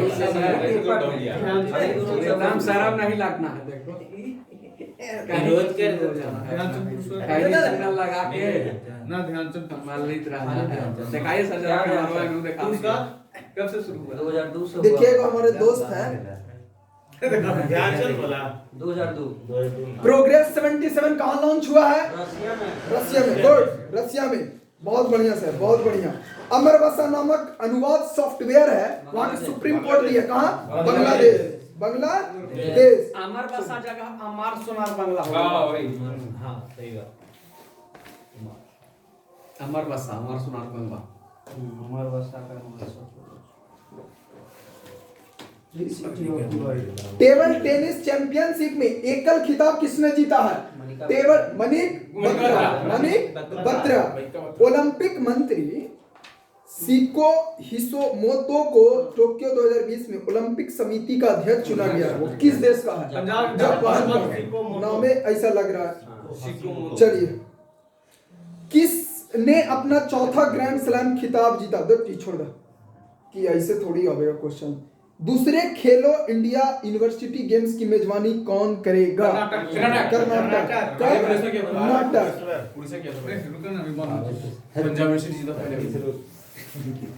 नाम शराब नहीं लगना है देखो विरोध कर सिग्नल लगा के ना ध्यान से ललित रहना है। दिखाइए सर जरा कैमरा में दिखा कब से शुरू हुआ 2002 से देखिएगा हमारे दोस्त हैं ध्यानचंद बोला 2002 प्रोग्रेस 77 कहाँ लॉन्च हुआ है? रसिया में। रसिया में। गुड, रसिया में। बहुत बढ़िया सर, बहुत बढ़िया। अमर भाषा नामक अनुवाद सॉफ्टवेयर है, वहाँ की सुप्रीम कोर्ट दी है कहाँ? बांग्लादेश। बांग्लादेश। अमर बसा जगह अमर सोनार बांग्ला हाँ वही। हाँ सही बात। अमर बसा अमर सोनार बांग्ला। हमारे भाषा का टेबल टेनिस चैंपियनशिप में एकल खिताब किसने जीता है? टेबल मणिक बत्रा। ओलंपिक मंत्री सिको हिसोमोतो को टोक्यो 2020 में ओलंपिक समिति का अध्यक्ष चुना गया। वो किस देश का है? जापान का। नाम में ऐसा लग रहा है। चलिए, किसने अपना चौथा ग्रैंड स्लैम खिताब जीता? दो छोड़ दो कि ऐसे थोड़ी होगा क्वेश्चन। दूसरे खेलो इंडिया यूनिवर्सिटी गेम्स की मेजबानी कौन करेगा? कर्नाटक। पंजाब यूनिवर्सिटी जीता पहले।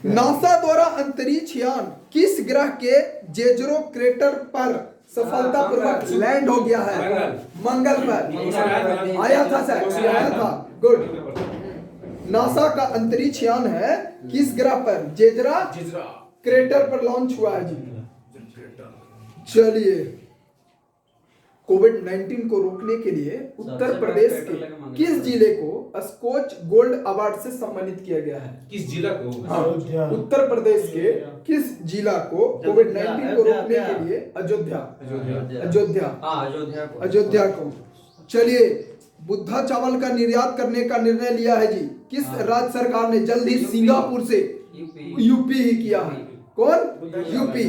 नासा द्वारा अंतरिक्ष यान किस ग्रह के जेजरो क्रेटर पर सफलतापूर्वक लैंड हो गया है? मंगल पर। आया था सर, आया था। गुड। नासा का अंतरिक्ष यान है किस ग्रह पर? जेजरा क्रेटर पर लॉन्च हुआ है जी। चलिए, कोविड-19 को रोकने के लिए उत्तर प्रदेश के किस जिले को स्कॉच गोल्ड अवार्ड से सम्मानित किया गया है? किस जिला को? हाँ, उत्तर प्रदेश के किस जिला को कोविड-19 को रोकने के लिए अयोध्या को। चलिए, बुद्धा चावल का निर्यात करने का निर्णय लिया है जी। किस राज्य सरकार ने? जल्द ही सिंगापुर से यूपी ही किया है। कौन? यूपी।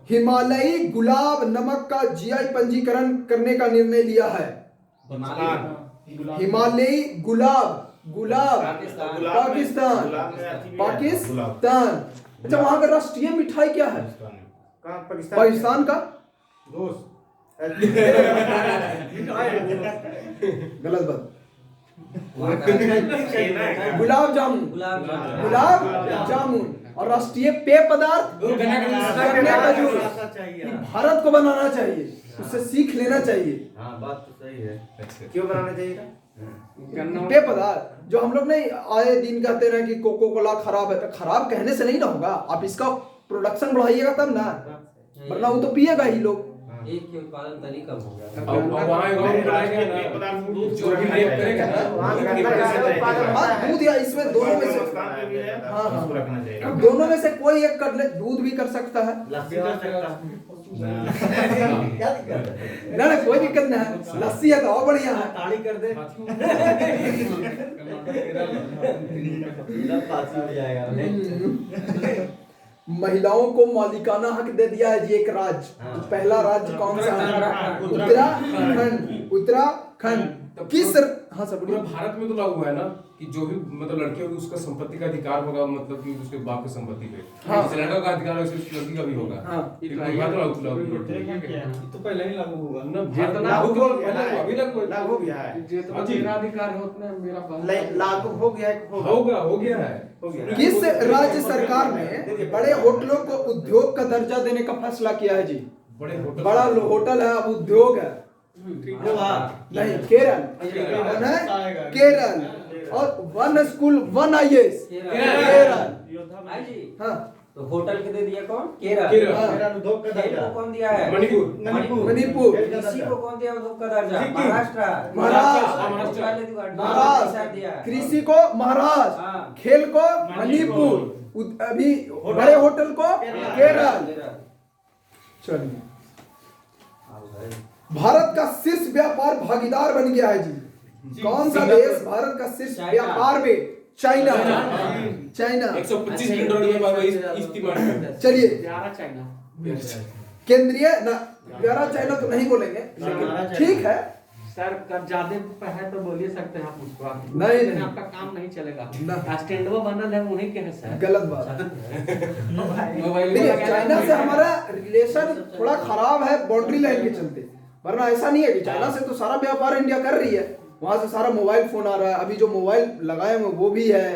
हिमालयी गुलाब नमक का जीआई पंजीकरण करने का निर्णय लिया है। हिमालयी गुलाब पाकिस्तान। अच्छा, वहां का राष्ट्रीय मिठाई क्या है? पाकिस्तान का गलत बात। गुलाब जामुन। और राष्ट्रीय पेय पदार्थ भारत को बनाना चाहिए, उससे सीख लेना चाहिए। बात तो सही है। क्यों बनाना चाहिए? पेय पदार्थ जो हम लोग नहीं आए दिन कहते रहे कि कोको कोला खराब है, तो खराब कहने से नहीं ना होगा, आप इसका प्रोडक्शन बढ़ाइएगा तब ना, वरना वो तो पिएगा ही लोग। एक के उत्पादन तरीका हो गया। दूध या इसमें दोनों में से दोनों में से कोई एक कर ले। दूध भी कर सकता है ना, कोई दिक्कत नहीं है। लस्सी है तो और बढ़िया है। ताड़ी कर दे महिलाओं को मालिकाना हक दे दिया है जी एक राज्य। पहला राज्य कौन सा है? उत्तराखंड। किस हाँ सर पूरे भारत में तो लागू है ना कि जो भी मतलब लड़की होगी उसका संपत्ति का अधिकार होगा, मतलब कि उसके बाप की संपत्ति पे। हाँ। जिस लड़का का अधिकार है उस लड़की का भी होगा। हाँ। तो पहले ही लागू होगा ना, लागू हो गया है। मेरा अधिकार होता है, मेरा लागू हो गया है। हो गया है। किस राज्य सरकार ने बड़े होटलों को उद्योग का दर्जा देने का फैसला किया है जी? बड़ा होटल है, अब उद्योग है। नहीं, केरल। और one school one IAS Kerala. हाँ, तो होटल के दे दिया कौन? केरल। केरल। खेल को कौन दिया है? मणिपुर। कृषि को कौन दिया उद्योग का दर्जा? महाराष्ट्र। कृषि को महाराष्ट्र, खेल को मणिपुर, अभी बड़े होटल को केरल। चलिए, भारत का शीर्ष व्यापार भागीदार बन गया है जी। कौन सा देश भारत का शीर्ष व्यापार में? चाइना। 125 मिलियन डॉलर की बात है इस तिमाही में। चलिए, केंद्रीय ना, प्यारा चाइना तो नहीं बोलेंगे, लेकिन ठीक है। सर कर ज्यादा है तो बोलिए सकते हैं आप उसको, आप नहीं, लेकिन आपका काम नहीं चलेगा। स्टैंडवा बनल है उन्हीं के है सर। गलत बात। मोबाइल देखिए चाइना से हमारा रिलेशन थोड़ा खराब है बाउंड्री लाइन के चलते, वरना ऐसा नहीं है कि चाइना से तो सारा व्यापार इंडिया कर रही है, वहां से सारा मोबाइल फोन आ रहा है, अभी जो मोबाइल लगाए हुए वो भी है,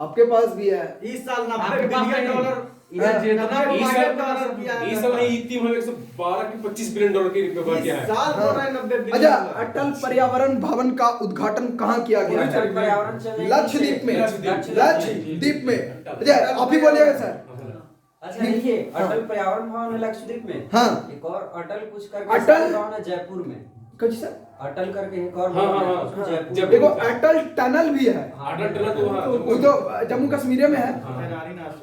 आपके पास भी है। इस साल आपके पास $90 बिलियन इधर जितना इस साल डॉलर किया है। इस साल नहीं, इतनी में 112 की $25 बिलियन की व्यवहार किया है। साल बोल रहे हैं 90 बिलियन। अच्छा, अटल पर्यावरण भवन का उद्घाटन कहाँ किया गया है? अटल पर्यावरण से लक्षद्वीप में। लक्षद्वीप। लक्षद्वीप में। अच्छा आप ही बोलिएगा सर। अच्छा देखिए, अटल पर्यावरण भवन है लक्षद्वीप में। हाँ। एक और अटल कुछ करके अटल भवन है जयपुर में। कुछ सर अटल करके एक और हाँ, भवन है, हाँ, उसको हाँ। जयपुर जब में। देखो अटल टनल भी है, अटल टनल तो वहाँ वो तो जम्मू कश्मीर में है।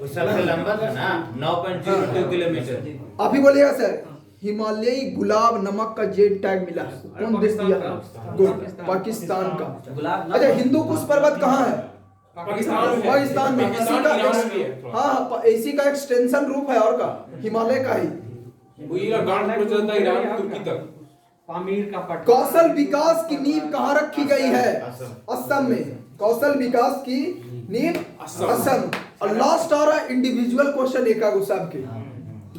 वो सबसे लंबा था ना 9.02 किलोमीटर। आप ही बोलिएगा सर। हिमालयी गुलाब नमक का जेड टैग मिला है, कौन देश दिया है? गुड, पाकिस्तान का। गुलाब अच्छा हिंदू कुश पर्वत कहाँ है? पाकिस्तान में है। पाकिस्तान में। इसी पाकिस्तान का ईरान में भी है थोड़ा। हाँ इसी का एक्सटेंशन रूप है और का हिमालय का ही। वो ईरान में चलता है, ईरान तुर्की तक। पामीर का पट्टा। कौशल विकास की नींव कहाँ रखी गई है? असम में। कौशल विकास की नींव असम। और लास्ट आ रहा है इंडिविजुअल क्वेश्चन एकागो साहब के,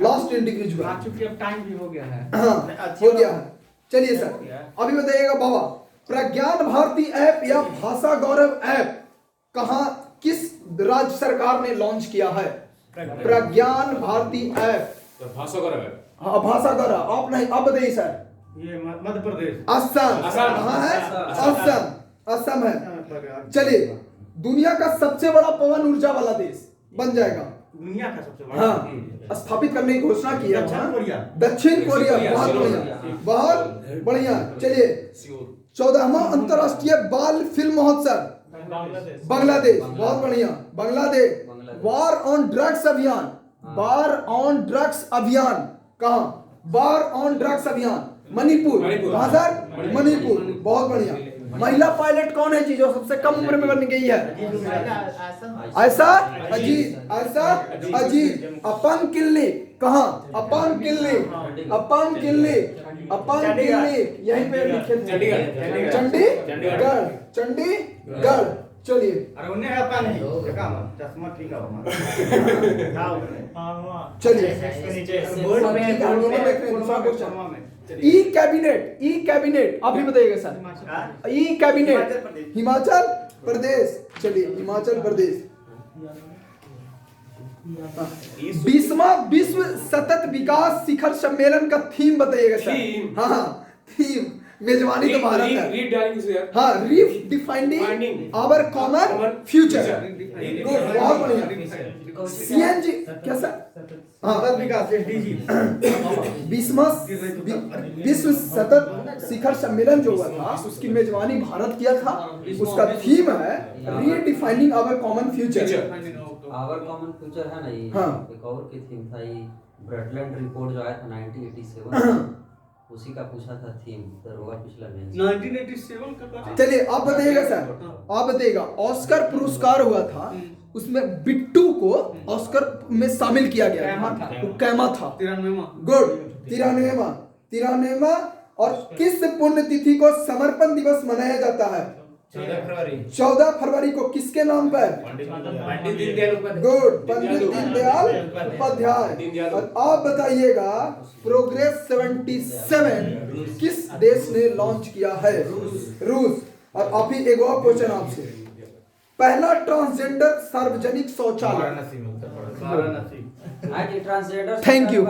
लास्ट इंडिविजुअल। आ चुकी, अब टाइम भी हो गया है। हाँ हो गया है। चलिए सर अभी बताइएगा बाबा, प्रज्ञान भारती ऐप या भाषा गौरव ऐप कहाँ किस राज्य सरकार ने लॉन्च किया है? प्रज्ञान भारती ऐप। भाषा गौरव है। हाँ भाषा गौरव। आप नहीं, आप बताइए सर। ये मध्य प्रदेश। असम। असम। कहाँ है? असम। असम है। चलिए दुनिया का सबसे बड़ा पवन ऊर्जा वाला देश बन जाएगा। दुनिया का सबसे बड़ा। हाँ स्थापित करने की घोषणा की है। दक्षिण कोरिया। दक्षिण कोरिया। बहुत बढ़िया, बहुत बढ़िया। चलिए 14वां अंतरराष्ट्रीय बाल फिल्म महोत्सव बांग्लादेश। बहुत बढ़िया, बांग्लादेश। वार ऑन ड्रग्स अभियान। वार ऑन ड्रग्स अभियान कहाँ? वार ऑन ड्रग्स अभियान मणिपुर। कहाँ सर? मणिपुर। बहुत बढ़िया। महिला पायलट कौन है जी जो सबसे कम उम्र में बन गई है? ऐसा अजीत। ऐसा अजीत। अपन किल्ली कहाँ? अपन किल्ली। अपन किल्ली। अपन किल्ली यहीं पे लिखे थे। चंडीगढ़। चंडीगढ़। चंडीगढ़। चलिए अरे उन्हें है पानी देखा मत चश्मा ठीक है हमारा। चलिए बोर्ड में ठीक है, हम दोनों देख रहे हैं दूसरा क्वेश्चन। शर्मा में। E cabinet. ई कैबिनेट आप ही बताइएगा sir. E cabinet Himachal Pradesh. चलिए हिमाचल प्रदेश। 20वां विश्व सतत विकास शिखर सम्मेलन का थीम बताइएगा सर। थीम? हाँ थीम। मेजबानी तो भारत है। हाँ रीडिफाइनिंग आवर कॉमन फ्यूचर। बहुत बढ़िया। सीएनजी कैसा? हाँ विकास एसडीजी। 20वां विश्व सतत शिखर सम्मेलन जो हुआ था उसकी मेजबानी भारत किया था। उसका थीम है redefining our common future. Our common future है ना ये। हाँ। एक और की थीम था ये ब्रटलैंड रिपोर्ट जो आया था 1987 उसी का पूछा था थीम, सर होगा पिछला मैच 1987 का। चलिए आप बताइएगा सर। आप बताइएगा ऑस्कर पुरस्कार हुआ था, उसमें बिट्टू को ऑस्कर में शामिल किया गया था। वो कैमा था। 93वां। गुड। 93वां। और किस पुण्यतिथि को समर्पण दिवस मनाया जाता है? 14 फरवरी को। किसके नाम पर? पंडित दीनदयाल उपाध्याय। गुड, पंडित दीनदयाल उपाध्याय। और आप बताइएगा प्रोग्रेस 77 किस देश ने लॉन्च किया है? रूस। और अभी एक और क्वेश्चन आपसे, पहला ट्रांसजेंडर सार्वजनिक शौचालय। वाराणसी। Transgender Thank you.